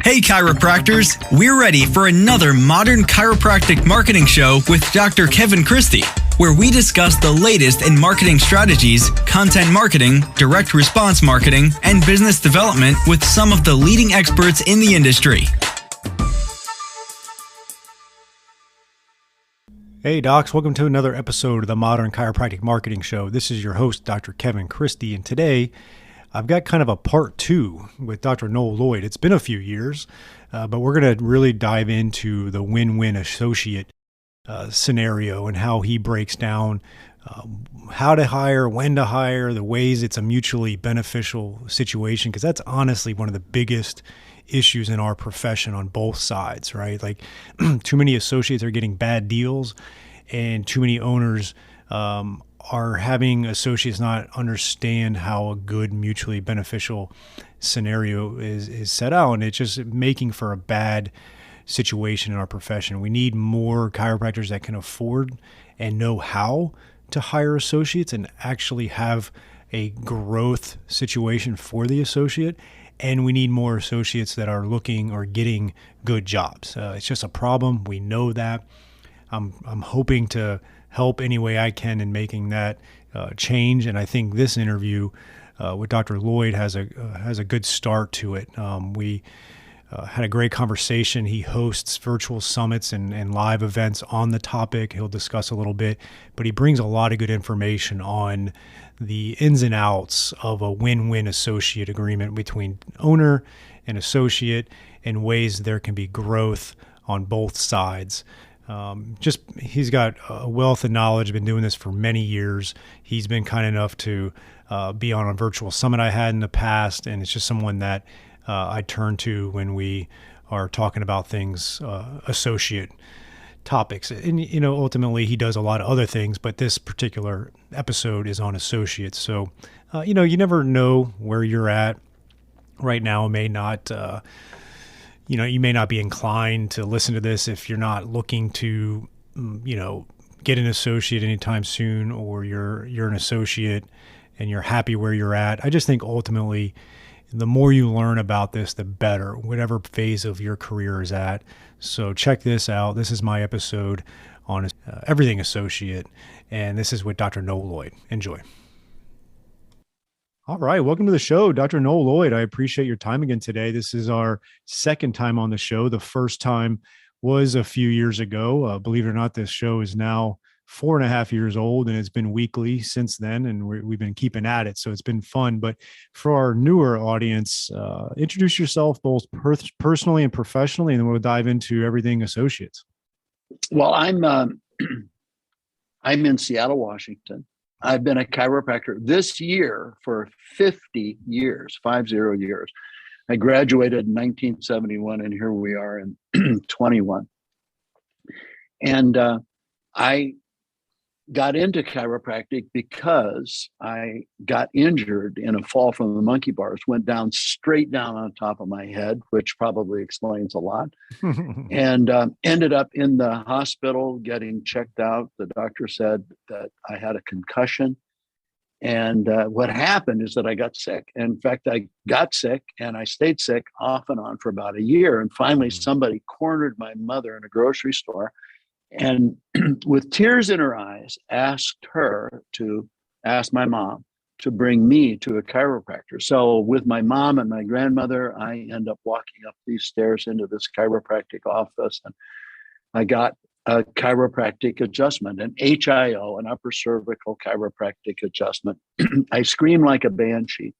Hey chiropractors, we're ready for another modern chiropractic marketing show with Dr. Kevin Christie, where we discuss the latest in marketing strategies, content marketing, direct response marketing, and business development with some of the leading experts in the industry. Hey docs, welcome to another episode of the Modern Chiropractic Marketing Show. This is your host, Dr. Kevin Christie, and today I've got kind of a part two with Dr. Noel Lloyd. It's been a few years, but we're going to really dive into the win-win associate scenario and how he breaks down how to hire, when to hire, the ways it's a mutually beneficial situation, because that's honestly one of the biggest issues in our profession on both sides, right? Like too many associates are getting bad deals and too many owners are having associates not understand how a good mutually beneficial scenario is set out, and it's just making for a bad situation in our profession. We need more chiropractors that can afford and know how to hire associates and actually have a growth situation for the associate. And we need more associates that are looking or getting good jobs. It's just a problem. We know that. I'm hoping to help any way I can in making that change. And I think this interview with Dr. Lloyd has a good start to it. We had a great conversation. He hosts virtual summits and live events on the topic. He'll discuss a little bit, but he brings a lot of good information on the ins and outs of a win-win associate agreement between owner and associate, and ways there can be growth on both sides. He's got a wealth of knowledge, been doing this for many years. He's been kind enough to be on a virtual summit I had in the past, and it's just someone that I turn to when we are talking about things, associate topics. And, ultimately he does a lot of other things, but this particular episode is on associates. So, you never know where you're at right now. May not, you may not be inclined to listen to this if you're not looking to, get an associate anytime soon, or you're an associate and you're happy where you're at. I just think ultimately the more you learn about this, the better, whatever phase of your career is at. So check this out. This is my episode on everything associate, and this is with Dr. Noel Lloyd. Enjoy. All right. Welcome to the show, Dr. Noel Lloyd. I appreciate your time again today. This is our second time on the show. The first time was a few years ago. Believe it or not, this show is now 4.5 years old, and it's been weekly since then, and we've been keeping at it. So it's been fun. But for our newer audience, introduce yourself both personally and professionally, and then we'll dive into everything associates. Well, I'm in Seattle, Washington. I've been a chiropractor this year for 50 years, 50 years. I graduated in 1971, and here we are in 21. And I got into chiropractic because I got injured in a fall from the monkey bars, went down straight down on top of my head, which probably explains a lot, and ended up in the hospital getting checked out. The doctor said that I had a concussion. And what happened is that I got sick. In fact, I got sick and I stayed sick off and on for about a year. And finally, somebody cornered my mother in a grocery store, and with tears in her eyes, asked my mom to bring me to a chiropractor. So with my mom and my grandmother, I end up walking up these stairs into this chiropractic office, and I got a chiropractic adjustment, an HIO, an upper cervical chiropractic adjustment. I screamed like a banshee.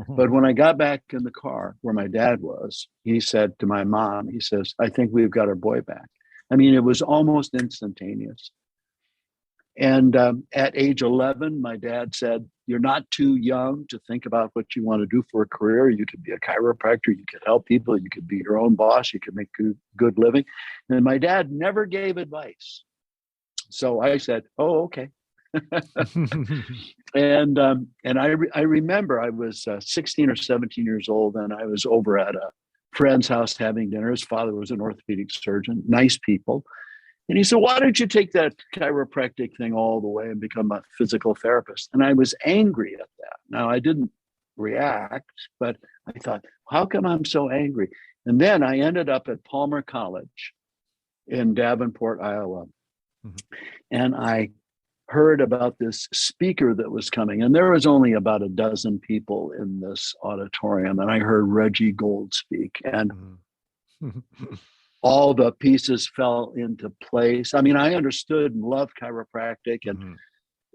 But when I got back in the car where my dad was, he said to my mom, he says, "I think we've got our boy back." I mean, it was almost instantaneous. And at age 11, my dad said, "You're not too young to think about what you want to do for a career. You could be a chiropractor. You could help people. You could be your own boss. You could make good living." And my dad never gave advice. So I said, "Oh, okay." And I remember I was 16 or 17 years old, and I was over at a friend's house having dinner. His father was an orthopedic surgeon, nice people. And he said, "Why don't you take that chiropractic thing all the way and become a physical therapist?" And I was angry at that. Now, I didn't react, but I thought, how come I'm so angry? And then I ended up at Palmer College in Davenport, Iowa. And I heard about this speaker that was coming, and there was only about a dozen people in this auditorium, and I heard Reggie Gold speak, and all the pieces fell into place. I mean, I understood and loved chiropractic,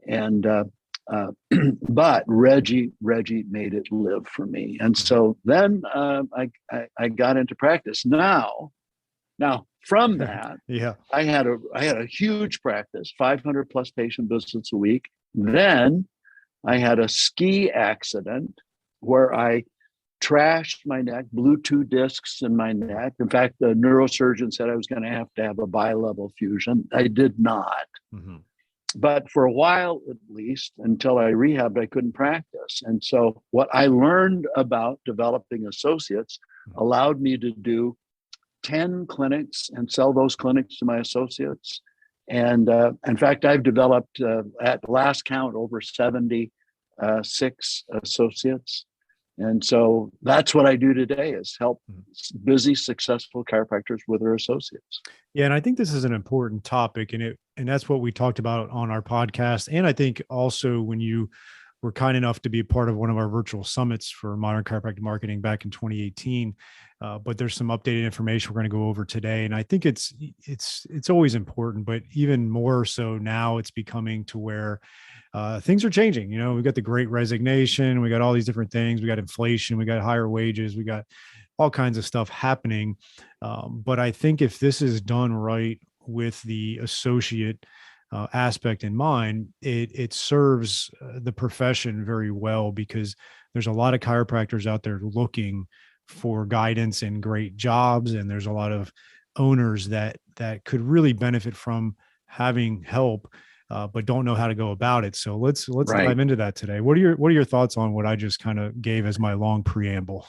and but Reggie made it live for me, and so then I got into practice. Now from that, I had a huge practice, 500 plus patient visits a week. Then I had a ski accident where I trashed my neck, blew 2 discs in my neck. In fact, the neurosurgeon said I was going to have a bi-level fusion. I did not. But for a while, at least, until I rehabbed, I couldn't practice. And so what I learned about developing associates allowed me to do 10 clinics and sell those clinics to my associates. And in fact, I've developed at last count over 76 associates. And so that's what I do today, is help busy, successful chiropractors with their associates. Yeah. And I think this is an important topic, and that's what we talked about on our podcast. And I think also when you were kind enough to be a part of one of our virtual summits for modern chiropractic marketing back in 2018. But there's some updated information we're going to go over today. And I think it's always important, but even more so now it's becoming to where things are changing. You know, we got the Great Resignation, we got all these different things, we got inflation, we got higher wages, we got all kinds of stuff happening. But I think if this is done right with the associate aspect in mind, it serves the profession very well, because there's a lot of chiropractors out there looking for guidance and great jobs. And there's a lot of owners that could really benefit from having help, but don't know how to go about it. So let's dive into that today. What are your thoughts on what I just kind of gave as my long preamble?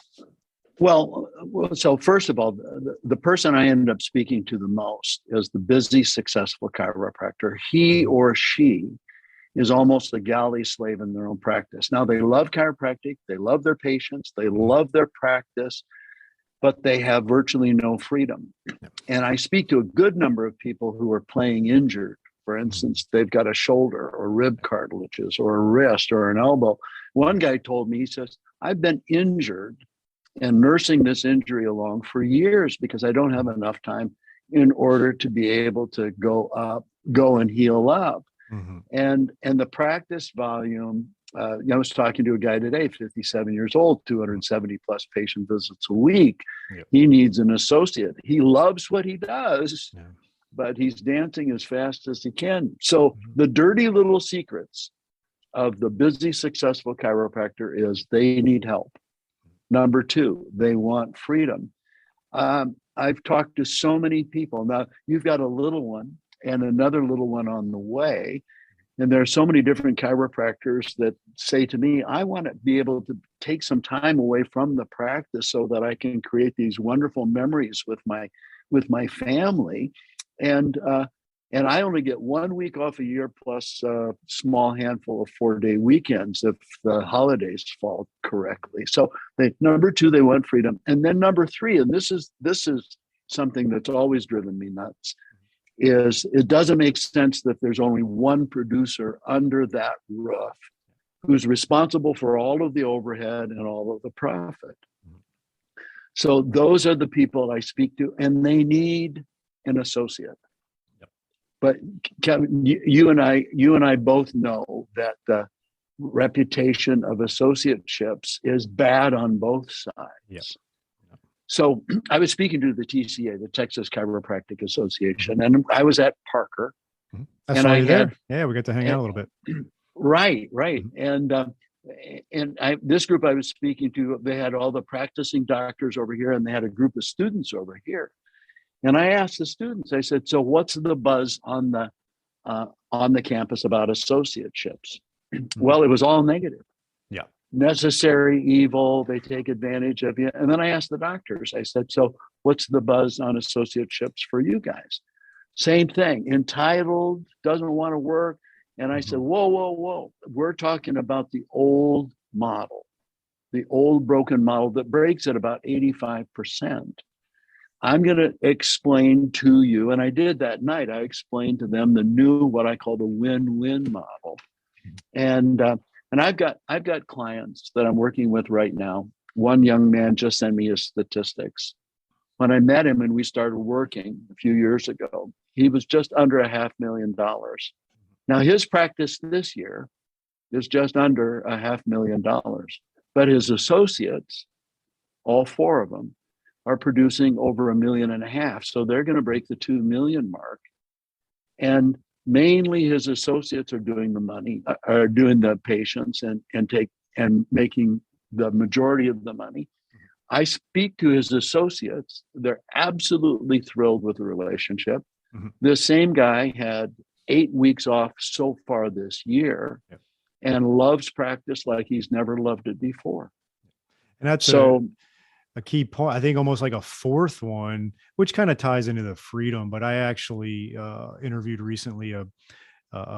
Well, so first of all, the person I ended up speaking to the most is the busy, successful chiropractor. He or she is almost a galley slave in their own practice. Now, they love chiropractic, they love their patients, they love their practice, but they have virtually no freedom. And I speak to a good number of people who are playing injured. For instance, they've got a shoulder or rib cartilages or a wrist or an elbow. One guy told me, he says, I've been injured and nursing this injury along for years because I don't have enough time in order to be able to go and heal up. And the practice volume, I was talking to a guy today, 57 years old, 270 plus patient visits a week. He needs an associate. He loves what he does, but he's dancing as fast as he can. So the dirty little secrets of the busy, successful chiropractor is they need help. Number 2, they want freedom. I've talked to so many people. Now, you've got a little one and another little one on the way. And there are so many different chiropractors that say to me, I want to be able to take some time away from the practice so that I can create these wonderful memories with my family. And I only get 1 week off a year plus a small handful of 4-day weekends if the holidays fall correctly. So number 2, they want freedom. And then number 3, and this is something that's always driven me nuts, is it doesn't make sense that there's only one producer under that roof who's responsible for all of the overhead and all of the profit. So those are the people I speak to, and they need an associate. But Kevin, you and I both know that the reputation of associateships is bad on both sides. So I was speaking to the TCA, the Texas Chiropractic Association, and I was at Parker. I saw you there. Yeah, we got to hang out a little bit. Right. And this group I was speaking to, they had all the practicing doctors over here, and they had a group of students over here. And I asked the students, I said, so what's the buzz on the campus about associateships? Well, it was all negative. Necessary evil, they take advantage of you. And then I asked the doctors, I said, so what's the buzz on associateships for you guys? Same thing, entitled, doesn't want to work. And I said, whoa. We're talking about the old model, the old broken model that breaks at about 85%. I'm going to explain to you, and I did that night. I explained to them the new, what I call the win-win model, and I've got clients that I'm working with right now. One young man just sent me his statistics. When I met him and we started working a few years ago, he was just under $500,000. Now his practice this year is just under $500,000, but his associates, all four of them, are producing over $1.5 million. So they're going to break the 2 million mark. And mainly his associates are doing the money, are doing the patients and making the majority of the money. I speak to his associates. They're absolutely thrilled with the relationship. Mm-hmm. The same guy had 8 weeks off so far this year, yep, and loves practice like he's never loved it before. And that's so a key point. I think almost like a fourth one, which kind of ties into the freedom. But I actually interviewed recently a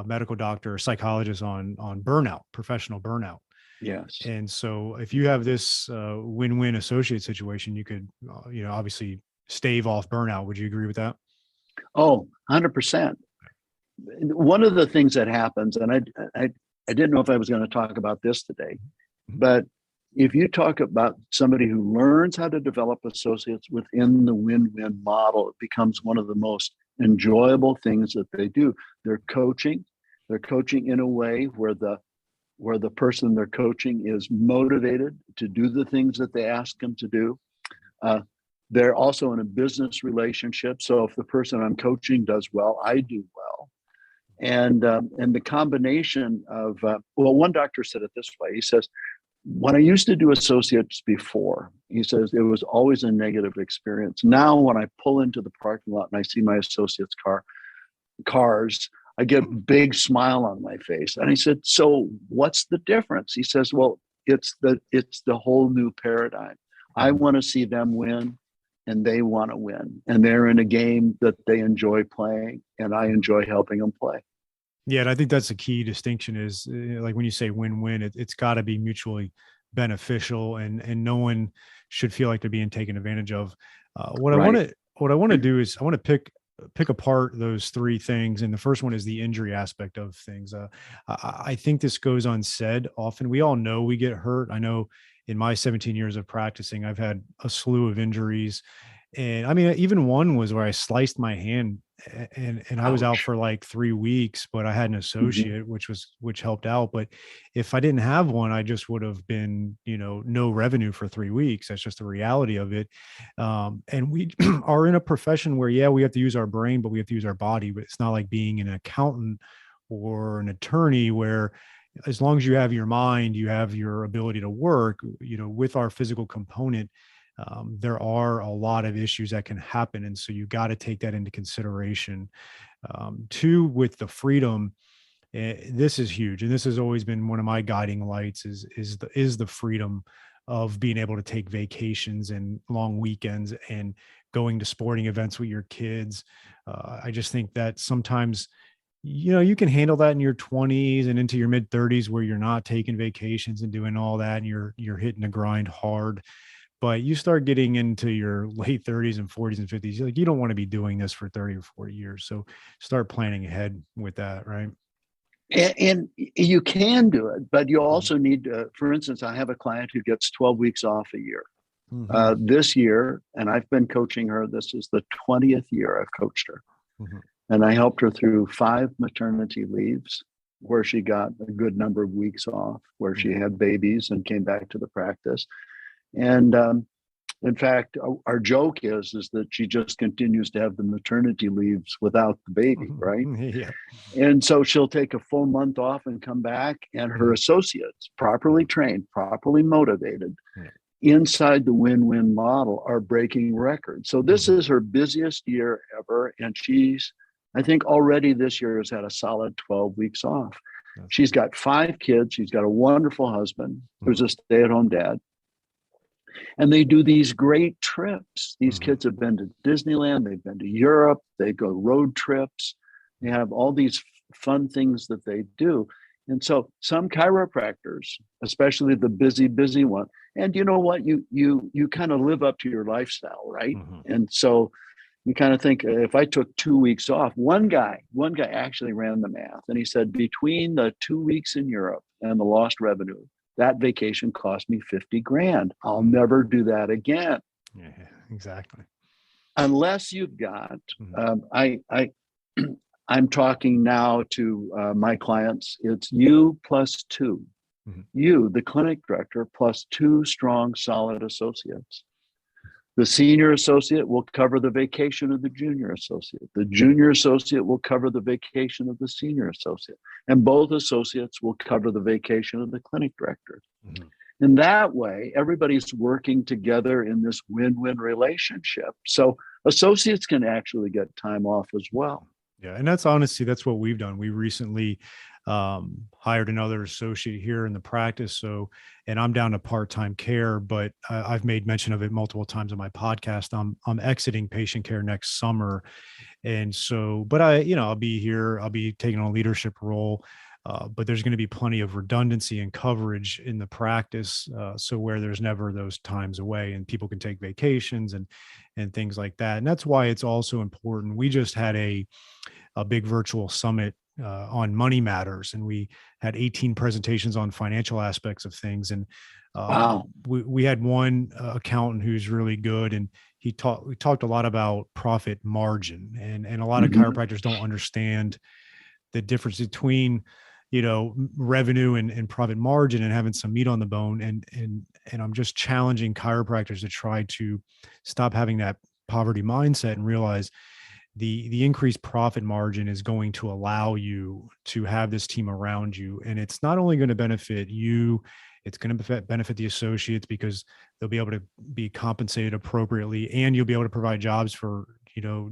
medical doctor, a psychologist on burnout, professional burnout. Yes. And so if you have this win-win associate situation, you could, obviously stave off burnout. Would you agree with that? Oh, 100%. One of the things that happens, and I didn't know if I was going to talk about this today, but if you talk about somebody who learns how to develop associates within the win-win model, it becomes one of the most enjoyable things that they do. They're coaching in a way where the person they're coaching is motivated to do the things that they ask them to do. They're also in a business relationship. So if the person I'm coaching does well, I do well. And the combination of, one doctor said it this way. He says, when I used to do associates before, he says, it was always a negative experience. Now, when I pull into the parking lot and I see my associates' cars, I get a big smile on my face. And I said, so what's the difference? He says, well, it's the whole new paradigm. I want to see them win and they want to win. And they're in a game that they enjoy playing and I enjoy helping them play. Yeah. And I think that's a key distinction is like when you say win-win, it's got to be mutually beneficial and no one should feel like they're being taken advantage of. What I want to do is I want to pick apart those three things. And the first one is the injury aspect of things. I think this goes unsaid often. We all know we get hurt. I know in my 17 years of practicing, I've had a slew of injuries. And I mean, even one was where I sliced my hand and I was out for like 3 weeks, but I had an associate, which helped out. But if I didn't have one, I just would have been, no revenue for 3 weeks. That's just the reality of it. And we are in a profession where, we have to use our brain, but we have to use our body. But it's not like being an accountant or an attorney where as long as you have your mind, you have your ability to work, with our physical component. There are a lot of issues that can happen. And so you got to take that into consideration. Two, with the freedom, this is huge. And this has always been one of my guiding lights is the freedom of being able to take vacations and long weekends and going to sporting events with your kids. I just think that sometimes, you can handle that in your 20s and into your mid 30s where you're not taking vacations and doing all that. And you're hitting the grind hard. But you start getting into your late 30s and 40s and 50s, you don't want to be doing this for 30 or 40 years. So start planning ahead with that, right? And you can do it, but you also need to, for instance, I have a client who gets 12 weeks off a year. This year, and I've been coaching her, this is the 20th year I've coached her. And I helped her through 5 maternity leaves where she got a good number of weeks off, where she had babies and came back to the practice. And in fact, our joke is that she just continues to have the maternity leaves without the baby, right? Yeah. And so she'll take a full month off and come back, and her associates, properly trained, properly motivated, inside the win-win model, are breaking records. So this is her busiest year ever, and she's, I think, already this year has had a solid 12 weeks off. She's got 5 kids. She's got a wonderful husband who's a stay-at-home dad. And they do these great trips. These kids have been to Disneyland. They've been to Europe. They go road trips. They have all these fun things that they do. And so some chiropractors, especially the busy one, and you know what, you kind of live up to your lifestyle, right? And so you kind of think, if I took 2 weeks off, one guy actually ran the math, and he said between the 2 weeks in Europe and the lost revenue, that vacation cost me 50 grand. I'll never do that again. Yeah, exactly. Unless you've got, I'm talking now to my clients. It's you plus two, you, the clinic director, plus two strong, solid associates. The senior associate will cover the vacation of the junior associate. The junior associate will cover the vacation of the senior associate. And both associates will cover the vacation of the clinic director. And that way, everybody's working together in this win-win relationship. So associates can actually get time off as well. Yeah. And that's what we've done. We recently hired another associate here in the practice. So, and I'm down to part-time care, but I've made mention of it multiple times on my podcast. I'm exiting patient care next summer. And so, but I'll be here, I'll be taking on a leadership role. But there's going to be plenty of redundancy and coverage in the practice. So where there's never those times away and people can take vacations and things like that. And that's why it's also important. We just had a big virtual summit on money matters, and we had 18 presentations on financial aspects of things. And Wow. we had one accountant who's really good, and we talked a lot about profit margin, and a lot of chiropractors don't understand the difference between revenue and profit margin and having some meat on the bone. And I'm just challenging chiropractors to try to stop having that poverty mindset and realize the increased profit margin is going to allow you to have this team around you. And it's not only going to benefit you, it's going to benefit the associates because they'll be able to be compensated appropriately, and you'll be able to provide jobs for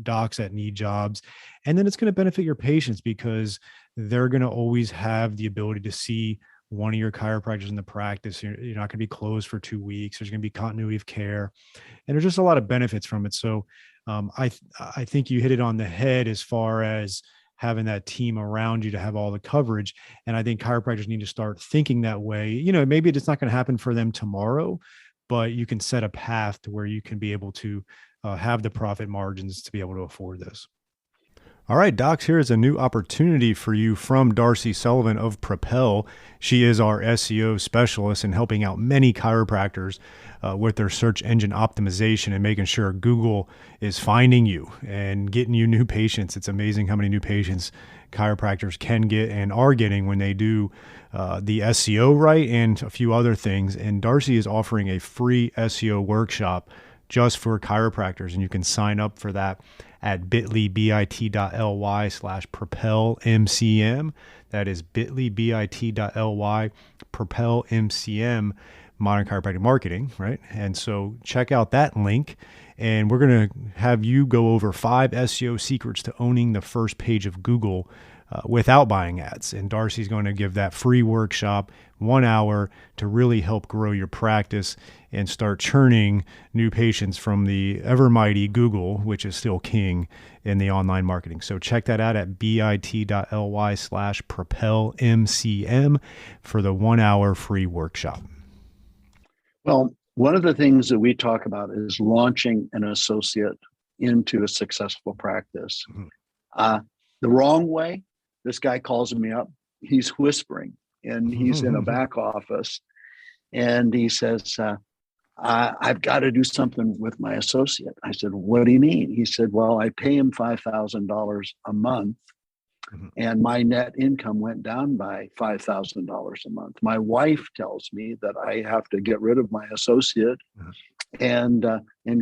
docs that need jobs. And then it's going to benefit your patients because they're going to always have the ability to see one of your chiropractors in the practice. You're not going to be closed for 2 weeks. There's going to be continuity of care, and there's just a lot of benefits from it. So I think you hit it on the head as far as having that team around you to have all the coverage. And I think chiropractors need to start thinking that way. Maybe it's not going to happen for them tomorrow, but you can set a path to where you can be able to have the profit margins to be able to afford this. All right, docs, here is a new opportunity for you from Darcy Sullivan of Propel. She is our SEO specialist in helping out many chiropractors with their search engine optimization and making sure Google is finding you and getting you new patients. It's amazing how many new patients chiropractors can get and are getting when they do the SEO right and a few other things. And Darcy is offering a free SEO workshop just for chiropractors, and you can sign up for that at bit.ly/propelmcm. That is bit.ly/propelmcm, Modern Chiropractic Marketing, right? And so check out that link, and we're going to have you go over 5 SEO secrets to owning the first page of Google without buying ads. And Darcy's going to give that free workshop, 1 hour, to really help grow your practice and start churning new patients from the ever mighty Google, which is still king in the online marketing. So check that out at bit.ly/propelmcm for the 1 hour free workshop. Well, one of the things that we talk about is launching an associate into a successful practice. The wrong way, this guy calls me up. He's whispering, and he's in a back office, and he says, I've got to do something with my associate. I said, what do you mean? He said, well, I pay him $5,000 a month, and my net income went down by $5,000 a month. My wife tells me that I have to get rid of my associate and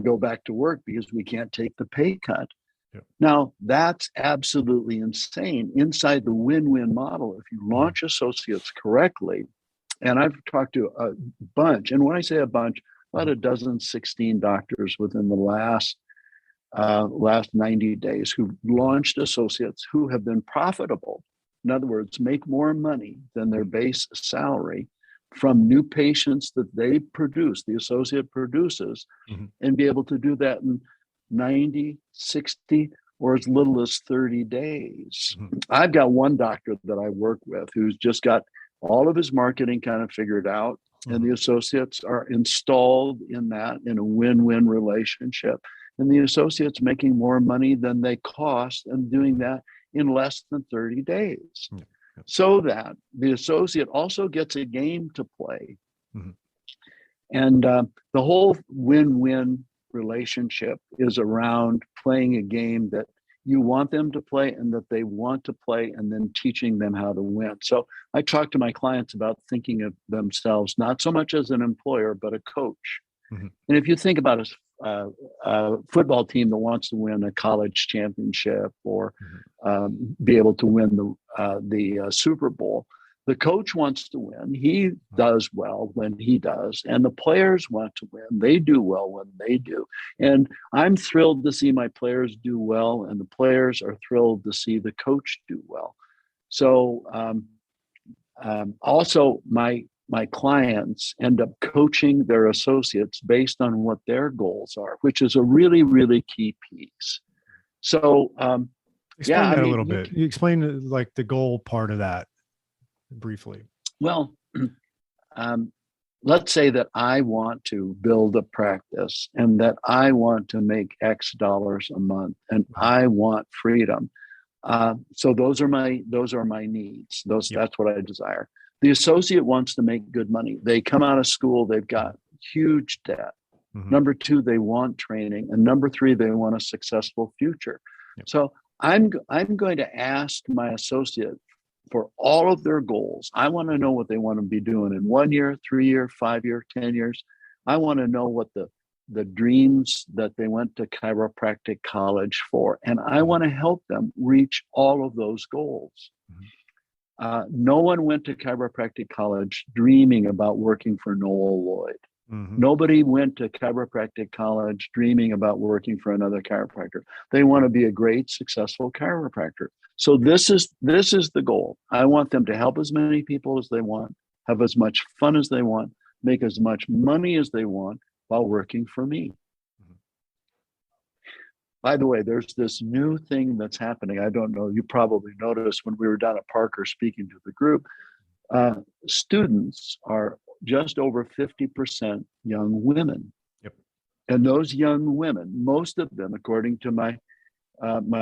go back to work because we can't take the pay cut. Now, that's absolutely insane. Inside the win-win model, if you launch associates correctly, and I've talked to a bunch, and when I say a bunch, about 16 doctors within the last 90 days who've launched associates who have been profitable. In other words, make more money than their base salary from new patients that they produce, the associate produces, and be able to do that in 90, 60, or as little as 30 days. I've got one doctor that I work with who's just got all of his marketing kind of figured out, and the associates are installed in that in a win-win relationship. And the associates making more money than they cost and doing that in less than 30 days. So that the associate also gets a game to play. And the whole win-win relationship is around playing a game that you want them to play and that they want to play, and then teaching them how to win. So I talk to my clients about thinking of themselves not so much as an employer, but a coach. And if you think about a football team that wants to win a college championship or be able to win the Super Bowl, the coach wants to win. He does well when he does, and the players want to win. They do well when they do. And I'm thrilled to see my players do well, and the players are thrilled to see the coach do well. So also my clients end up coaching their associates based on what their goals are, which is a really, really key piece. So explain that a little bit. You explain like the goal part of that briefly. Well, let's say that I want to build a practice and that I want to make X dollars a month and I want freedom. So those are my needs. That's what I desire. The associate wants to make good money. They come out of school, they've got huge debt. Number two, they want training. And number three, they want a successful future. So I'm going to ask my associate for all of their goals. I want to know what they want to be doing in 1 year, 3 year, 5 year, 10 years. I want to know what the dreams that they went to chiropractic college for. And I want to help them reach all of those goals. No one went to chiropractic college dreaming about working for Noel Lloyd. Nobody went to chiropractic college dreaming about working for another chiropractor. They want to be a great, successful chiropractor. So this is the goal. I want them to help as many people as they want, have as much fun as they want, make as much money as they want while working for me. By the way, there's this new thing that's happening. I don't know, you probably noticed when we were down at Parker speaking to the group, students are just over 50% young women. And those young women, most of them, according to my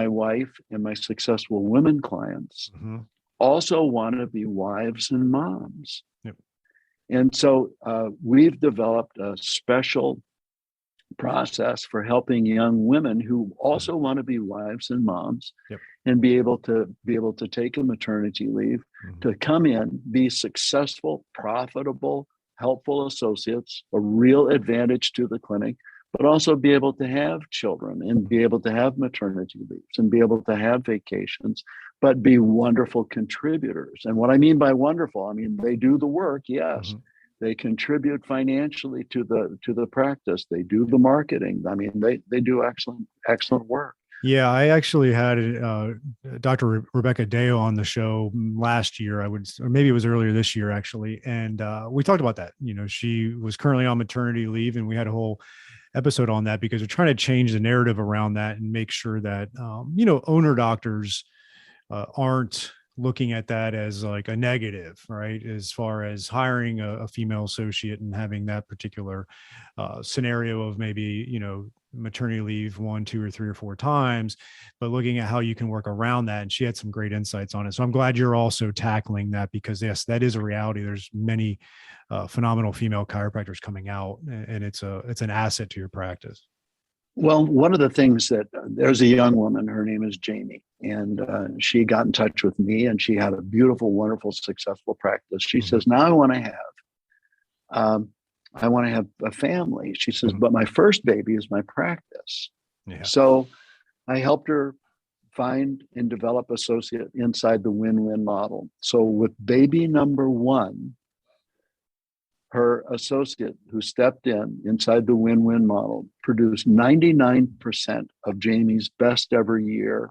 wife and my successful women clients, also want to be wives and moms. And so we've developed a special process for helping young women who also want to be wives and moms and be able to take a maternity leave to come in, be successful, profitable, helpful associates, a real advantage to the clinic, but also be able to have children and be able to have maternity leaves and be able to have vacations, but be wonderful contributors. And what I mean by wonderful, I mean, they do the work, yes. They contribute financially to the practice. They do the marketing. I mean, they do excellent work. Yeah, I actually had Dr. Rebecca Deo on the show last year. Or maybe it was earlier this year, actually. And we talked about that. You know, she was currently on maternity leave, and we had a whole episode on that because we're trying to change the narrative around that and make sure that, owner doctors aren't looking at that as like a negative, right? As far as hiring a female associate and having that particular scenario of maybe, maternity leave 1, 2, or 3 or 4 times, but looking at how you can work around that. And she had some great insights on it. So I'm glad you're also tackling that because yes, that is a reality. There's many phenomenal female chiropractors coming out, and it's an asset to your practice. Well, one of the things that there's a young woman, her name is Jamie, and she got in touch with me and she had a beautiful, wonderful, successful practice. She says, now I want to have a family. She says, but my first baby is my practice. So I helped her find and develop associate inside the win-win model. So with baby number 1, her associate who stepped inside the win-win model produced 99% of Jamie's best ever year.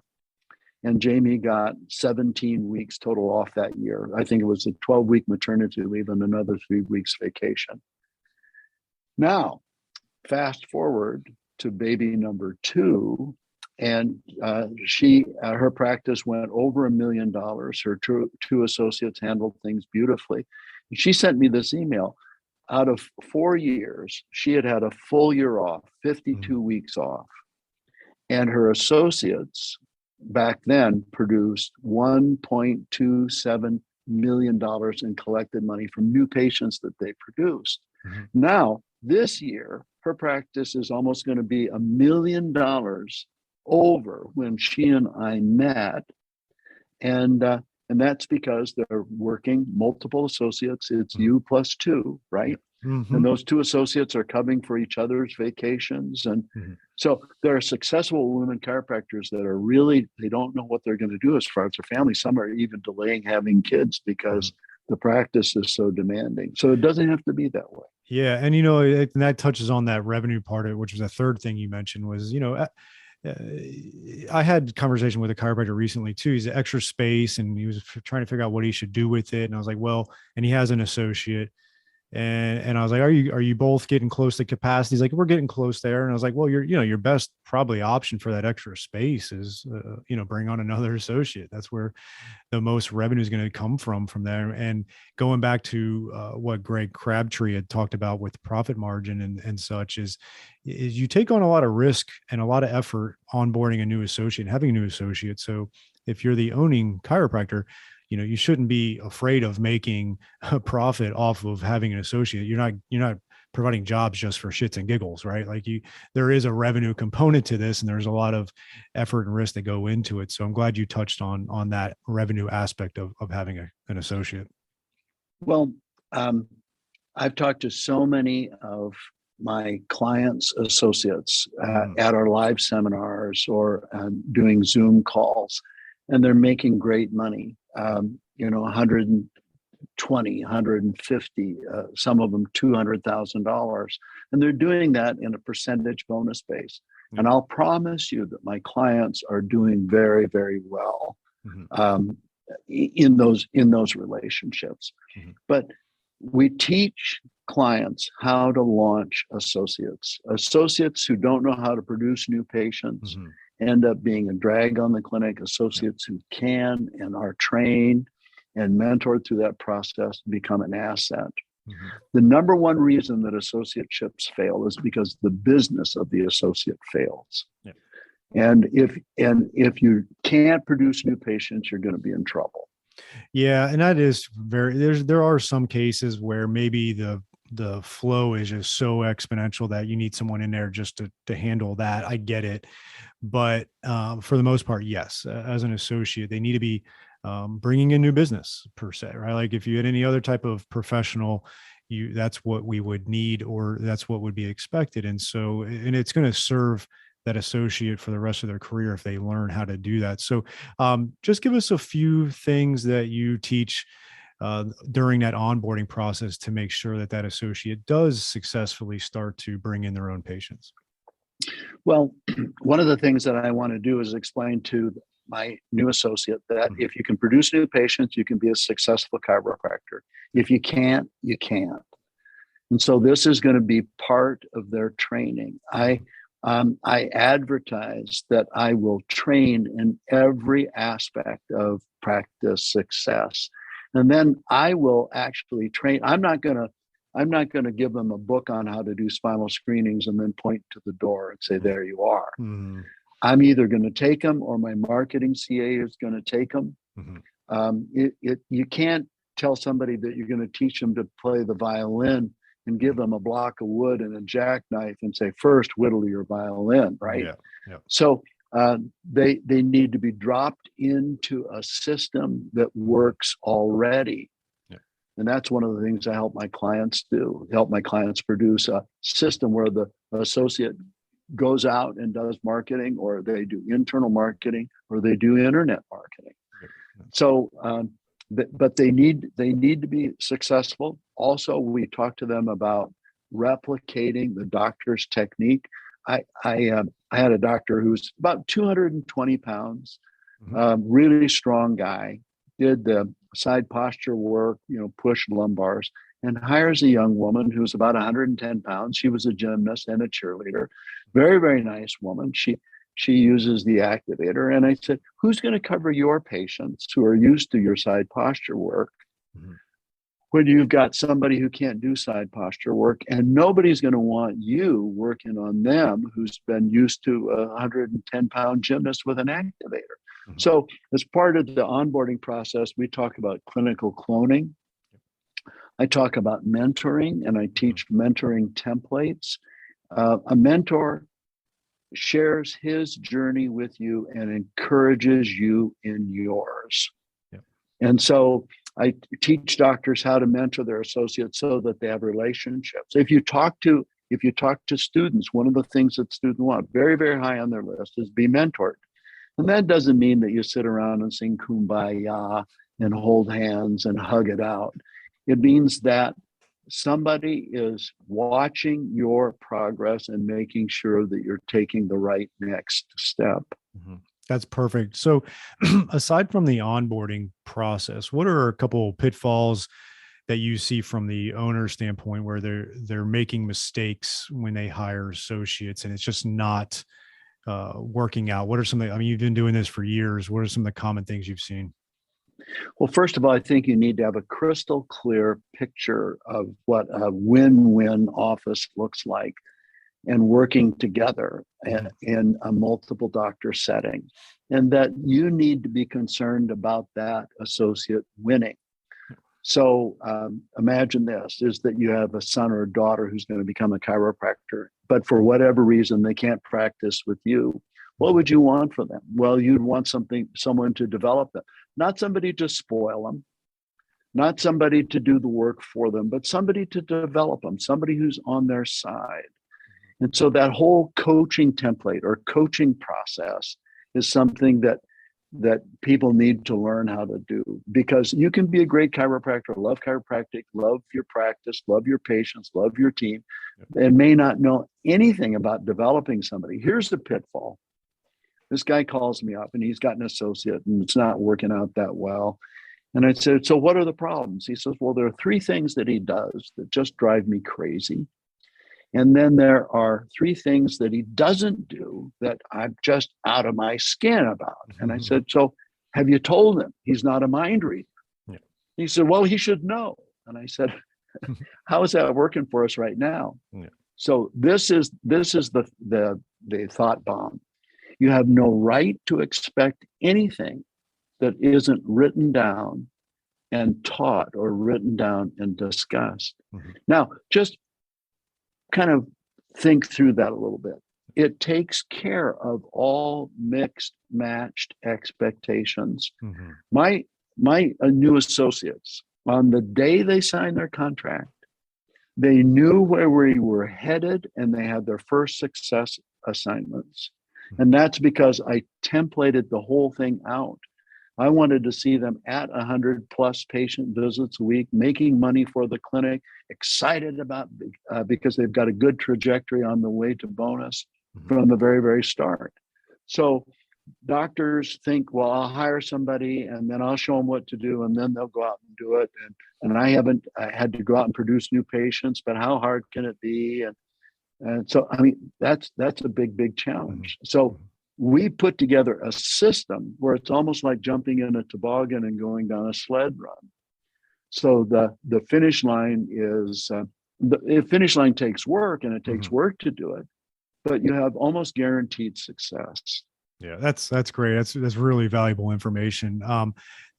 And Jamie got 17 weeks total off that year. I think it was a 12-week maternity leave and another 3 weeks vacation. Now, fast forward to baby number 2, and her practice went over $1 million. Her two associates handled things beautifully. She sent me this email. Out of 4 years, she had a full year off, 52 weeks off. And her associates back then produced $1.27 million in collected money from new patients that they produced. Now, this year, her practice is almost going to be $1 million over when she and I met. And that's because they're working multiple associates. It's you plus two, right? And those two associates are covering for each other's vacations. And so there are successful women chiropractors that are really, they don't know what they're going to do as far as their family. Some are even delaying having kids because the practice is so demanding. So it doesn't have to be that way. Yeah. And, that touches on that revenue part of it, which was the third thing you mentioned was, I had a conversation with a chiropractor recently too. He's extra space and he was trying to figure out what he should do with it. And I was like, well, and he has an associate. And I was like, are you both getting close to capacity? He's like, we're getting close there. And I was like, well, your best probably option for that extra space is, bring on another associate. That's where the most revenue is going to come from there. And going back to what Greg Crabtree had talked about with profit margin and such is you take on a lot of risk and a lot of effort onboarding a new associate, having a new associate. So if you're the owning chiropractor, you shouldn't be afraid of making a profit off of having an associate. You're not providing jobs just for shits and giggles, right? Like there is a revenue component to this and there's a lot of effort and risk that go into it. So I'm glad you touched on that revenue aspect of having an associate. Well, I've talked to so many of my clients' associates at our live seminars or doing Zoom calls, and they're making great money. 120, 150, some of them $200,000. And they're doing that in a percentage bonus base. And I'll promise you that my clients are doing very, very well in those relationships. But we teach clients how to launch associates who don't know how to produce new patients. End up being a drag on the clinic. Associates who can and are trained and mentored through that process become an asset. The number one reason that associateships fail is because the business of the associate fails. And if you can't produce new patients, you're going to be in trouble. Yeah, and that is there are some cases where maybe the flow is just so exponential that you need someone in there just to handle that. I get it. But for the most part, yes, as an associate, they need to be bringing in new business per se, right? Like if you had any other type of professional, that's what we would need, or that's what would be expected. And it's going to serve that associate for the rest of their career if they learn how to do that. So just give us a few things that you teach during that onboarding process to make sure that associate does successfully start to bring in their own patients. Well, one of the things that I want to do is explain to my new associate that if you can produce new patients, you can be a successful chiropractor. If you can't, you can't. And so this is going to be part of their training. I advertise that I will train in every aspect of practice success. And then I will actually train. I'm not going to give them a book on how to do spinal screenings and then point to the door and say, there you are. I'm either going to take them or my marketing CA is going to take them. You can't tell somebody that you're going to teach them to play the violin and give them a block of wood and a jackknife and say, first whittle your violin, right? So they need to be dropped into a system that works already. And that's one of the things I help my clients do, help my clients produce a system where the associate goes out and does marketing, or they do internal marketing, or they do internet marketing. So, but they need to be successful. Also, we talk to them about replicating the doctor's technique. I had a doctor who's about 220 pounds, really strong guy, did the side posture work, push lumbars, and hires a young woman who's about 110 pounds. She was a gymnast and a cheerleader. Very, very nice woman. she uses the activator. And I said, who's going to cover your patients who are used to your side posture work when you've got somebody who can't do side posture work? And nobody's going to want you working on them who's been used to a 110-pound gymnast with an activator. So as part of the onboarding process, we talk about clinical cloning. I talk about mentoring, and I teach mentoring templates. A mentor shares his journey with you and encourages you in yours. And so I teach doctors how to mentor their associates so that they have relationships. If you talk to students, one of the things that students want very, very high on their list is be mentored. And that doesn't mean that you sit around and sing Kumbaya and hold hands and hug it out. It means that somebody is watching your progress and making sure that you're taking the right next step. That's perfect. So aside from the onboarding process, what are a couple of pitfalls that you see from the owner standpoint where they're making mistakes when they hire associates and it's just not working out? What are some of the, I mean, you've been doing this for years. What are some of the common things you've seen? Well, first of all, I think you need to have a crystal clear picture of what a win-win office looks like and working together in a multiple doctor setting. And that you need to be concerned about that associate winning. So imagine this, is that you have a son or a daughter who's going to become a chiropractor, but for whatever reason, they can't practice with you. What would you want for them? Well, you'd want someone to develop them, not somebody to spoil them, not somebody to do the work for them, but somebody to develop them, somebody who's on their side. And so that whole coaching template or coaching process is something that people need to learn how to do, because you can be a great chiropractor, love chiropractic, love your practice, love your patients, love your team, and may not know anything about developing somebody. Here's the pitfall. This guy calls me up and he's got an associate and it's not working out that well. And I said, so what are the problems? He says, well, there are 3 things that he does that just drive me crazy. And then there are 3 things that he doesn't do that I'm just out of my skin about. And I said, so have you told him he's not a mind reader? Yeah. He said, well, he should know. And I said, how is that working for us right now? Yeah. So this is the thought bomb. You have no right to expect anything that isn't written down and taught or written down and discussed. Now, just kind of think through that a little bit. It takes care of all mixed, matched expectations. My new associates, on the day they signed their contract, they knew where we were headed and they had their first success assignments. And that's because I templated the whole thing out. I wanted to see them at 100 plus patient visits a week, making money for the clinic, excited about because they've got a good trajectory on the way to bonus from the very, very start. So doctors think, well, I'll hire somebody and then I'll show them what to do and then they'll go out and do it. And I had to go out and produce new patients, but how hard can it be? And so, I mean, that's a big, big challenge. So we put together a system where it's almost like jumping in a toboggan and going down a sled run. So the finish line is, the finish line takes work and it takes work to do it, but you have almost guaranteed success. Yeah, that's great. That's really valuable information.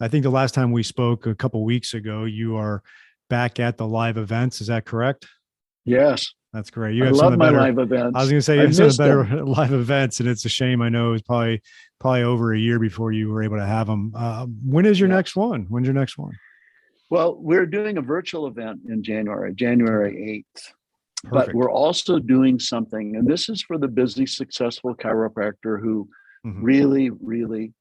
I think the last time we spoke a couple of weeks ago, you are back at the live events. Is that correct? Yes. That's great. You I have love some my better live events. I was going to say you have some of the better live events, and it's a shame. I know it was probably over a year before you were able to have them. When is your next one? When's your next one? Well, we're doing a virtual event in January 8th. Perfect. But we're also doing something, and this is for the busy, successful chiropractor who really, really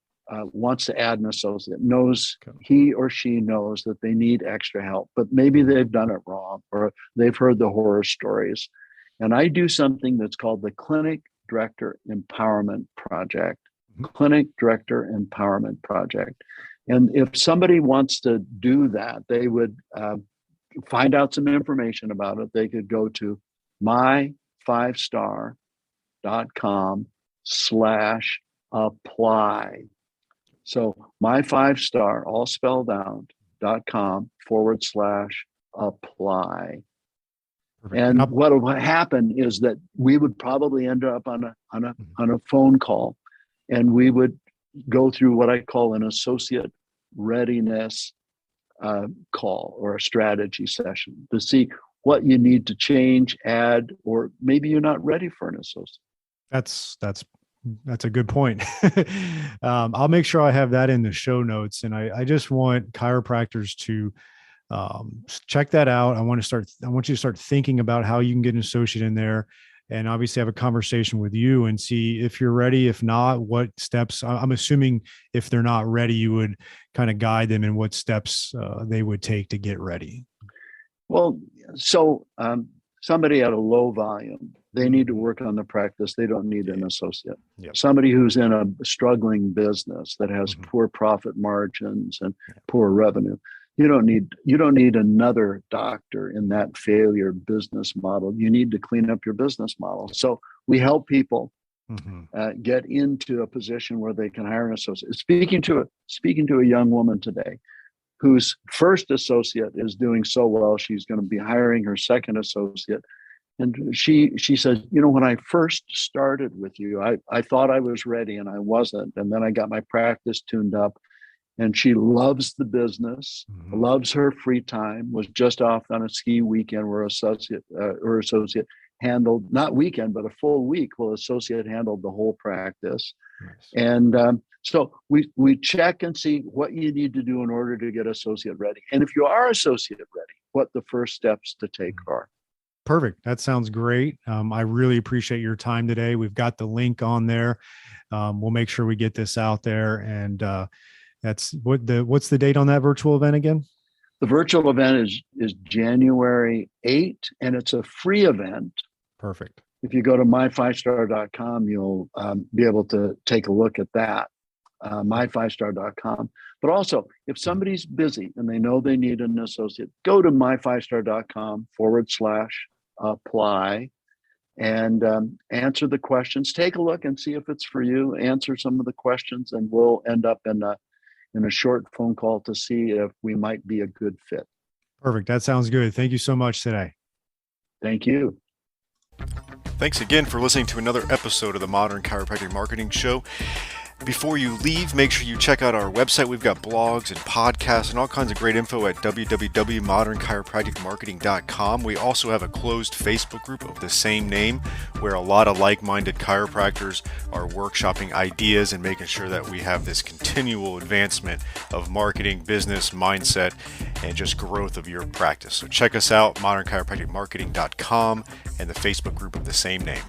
wants to add an associate, knows he or she knows that they need extra help, but maybe they've done it wrong or they've heard the horror stories. And I do something that's called the Clinic Director Empowerment Project. Clinic Director Empowerment Project. And if somebody wants to do that, they would find out some information about it. They could go to my5star.com apply. So my5star, all spelled out, .com/apply. Perfect. And what will happen is that we would probably end up on a phone call, and we would go through what I call an associate readiness call or a strategy session to see what you need to change, add, or maybe you're not ready for an associate. That's a good point. I'll make sure I have that in the show notes, and I just want chiropractors to check that out. I want you to start thinking about how you can get an associate in there, and obviously have a conversation with you and see if you're ready. If not, what steps. I'm assuming if they're not ready, you would kind of guide them in what steps they would take to get ready. Well, so somebody at a low volume, they need to work on the practice. They don't need an associate. Yep. Somebody who's in a struggling business that has poor profit margins and poor revenue, you don't need another doctor in that failure business model. You need to clean up your business model. So we help people get into a position where they can hire an associate. Speaking to a young woman today whose first associate is doing so well, she's going to be hiring her second associate. And she says, when I first started with you, I thought I was ready and I wasn't. And then I got my practice tuned up, and she loves the business, loves her free time, was just off on a ski weekend where associate handled, not weekend, but a full week, associate handled the whole practice. Nice. And so we check and see what you need to do in order to get associate ready. And if you are associate ready, what the first steps to take are. Perfect. That sounds great. I really appreciate your time today. We've got the link on there. We'll make sure we get this out there. And what's the date on that virtual event again? The virtual event is January 8th, and it's a free event. Perfect. If you go to my5star.com, you'll be able to take a look at that, my5star.com. But also, if somebody's busy and they know they need an associate, go to my5star.com/apply and answer the questions. Take a look and see if it's for you. Answer some of the questions, and we'll end up in a short phone call to see if we might be a good fit. Perfect. That sounds good. Thank you so much today. Thank you. Thanks again for listening to another episode of the Modern Chiropractic Marketing Show. Before you leave, make sure you check out our website. We've got blogs and podcasts and all kinds of great info at www.modernchiropracticmarketing.com. We also have a closed Facebook group of the same name where a lot of like-minded chiropractors are workshopping ideas and making sure that we have this continual advancement of marketing, business, mindset, and just growth of your practice. So check us out, modernchiropracticmarketing.com, and the Facebook group of the same name.